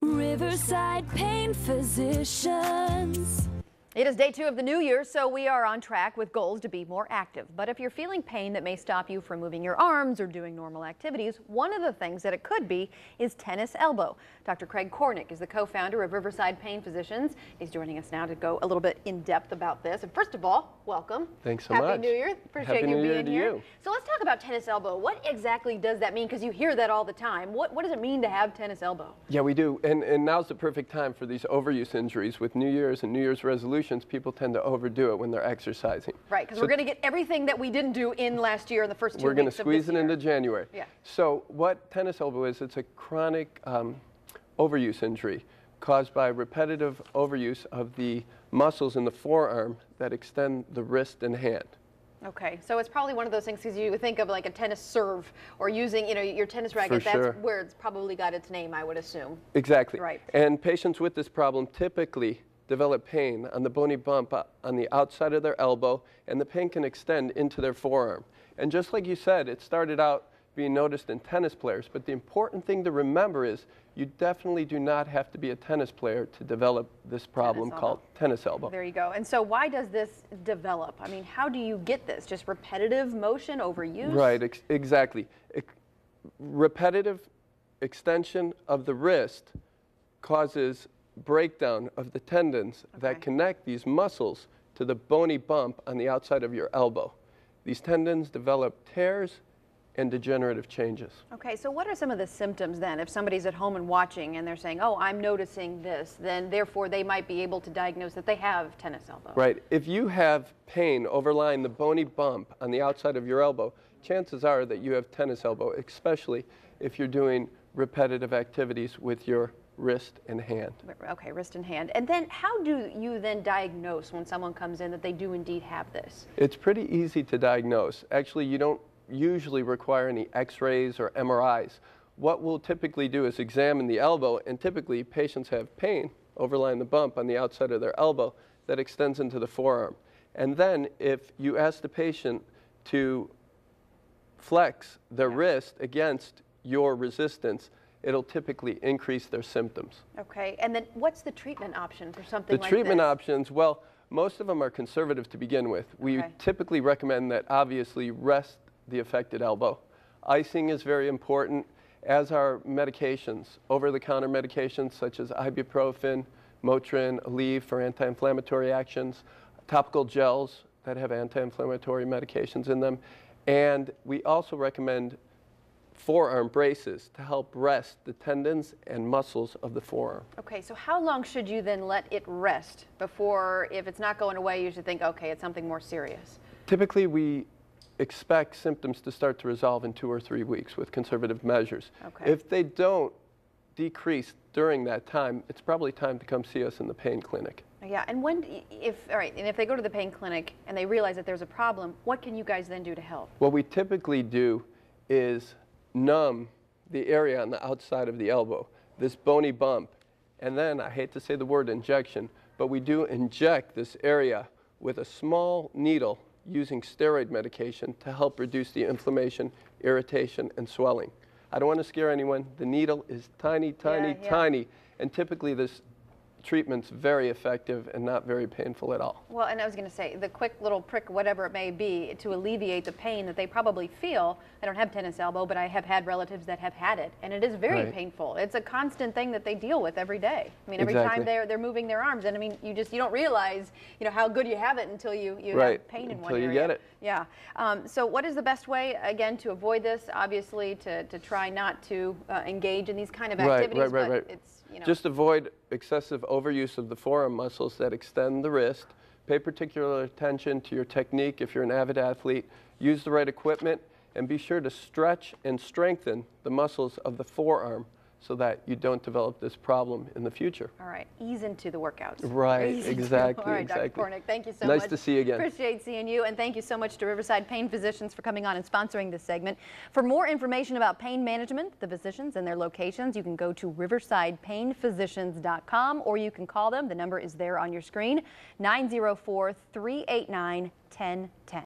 Riverside Pain Physicians. It is day 2 of the new year, so we are on track with goals to be more active. But if you're feeling pain that may stop you from moving your arms or doing normal activities, one of the things that it could be is tennis elbow. Dr. Craig Kornick is the co-founder of Riverside Pain Physicians. He's joining us now to go a little bit in depth about this. And first of all, welcome. Thanks so much. Happy New Year. Appreciate you being here. So let's talk about tennis elbow. What exactly does that mean? Because you hear that all the time. What does it mean to have tennis elbow? Yeah, we do. And now's the perfect time for these overuse injuries. With New Year's and New Year's resolutions, people tend to overdo it when they're exercising. Right, because we're going to get everything that we didn't do in last year in the first 2 weeks. We're going to squeeze it into January. Yeah. So what tennis elbow is, it's a chronic overuse injury caused by repetitive overuse of the muscles in the forearm that extend the wrist and hand. Okay, so it's probably one of those things, because you would think of like a tennis serve or using, your tennis racket. For sure. That's where it's probably got its name, I would assume. Exactly. Right. And patients with this problem typically develop pain on the bony bump on the outside of their elbow, and the pain can extend into their forearm. And just like you said, it started out being noticed in tennis players, but the important thing to remember is you definitely do not have to be a tennis player to develop this problem called tennis elbow. There you go. And so why does this develop? I mean, how do you get this? Just repetitive motion, overuse? Right, exactly. Repetitive extension of the wrist causes breakdown of the tendons that connect these muscles to the bony bump on the outside of your elbow. These tendons develop tears and degenerative changes. Okay, so what are some of the symptoms then? If somebody's at home and watching and they're saying, oh, I'm noticing this, then therefore they might be able to diagnose that they have tennis elbow. Right. If you have pain overlying the bony bump on the outside of your elbow, chances are that you have tennis elbow, especially if you're doing repetitive activities with your wrist and hand. Okay, wrist and hand. And then how do you then diagnose when someone comes in that they do indeed have this? It's pretty easy to diagnose. Actually, you don't usually require any x-rays or MRIs. What we'll typically do is examine the elbow, and typically patients have pain overlying the bump on the outside of their elbow that extends into the forearm. And then if you ask the patient to flex their wrist against your resistance, it'll typically increase their symptoms. Okay, and then what's the treatment option for something like this? The treatment options, well, most of them are conservative to begin with. We typically recommend that obviously rest the affected elbow. Icing is very important, as are medications, over-the-counter medications such as ibuprofen, Motrin, Aleve for anti-inflammatory actions, topical gels that have anti-inflammatory medications in them, and we also recommend forearm braces to help rest the tendons and muscles of the forearm. Okay, so how long should you then let it rest before, if it's not going away, you should think, okay, it's something more serious? Typically, we expect symptoms to start to resolve in 2 or 3 weeks with conservative measures. Okay. If they don't decrease during that time, it's probably time to come see us in the pain clinic. Yeah, and if they go to the pain clinic and they realize that there's a problem, what can you guys then do to help? What we typically do is numb the area on the outside of the elbow, this bony bump, and then, I hate to say the word injection, but we do inject this area with a small needle using steroid medication to help reduce the inflammation, irritation, and swelling. I don't want to scare anyone. The needle is tiny, tiny, tiny, and typically this treatment's very effective and not very painful at all. Well, and I was going to say, the quick little prick, whatever it may be, to alleviate the pain that they probably feel. I don't have tennis elbow, but I have had relatives that have had it, and it is very painful. It's a constant thing that they deal with every day. I mean, every time they're moving their arms, and I mean, you don't realize, how good you have it until you have pain in one area. Until you get it. Yeah. So what is the best way, again, to avoid this? Obviously, to try not to engage in these kind of activities. Right. It's, just avoid excessive overuse of the forearm muscles that extend the wrist. Pay particular attention to your technique if you're an avid athlete. Use the right equipment, and be sure to stretch and strengthen the muscles of the forearm so that you don't develop this problem in the future. All right, ease into the workouts. Right, exactly. All right, Dr. Kornick, thank you so much. Nice to see you again. Appreciate seeing you, and thank you so much to Riverside Pain Physicians for coming on and sponsoring this segment. For more information about pain management, the physicians and their locations, you can go to riversidepainphysicians.com, or you can call them. The number is there on your screen, 904-389-1010.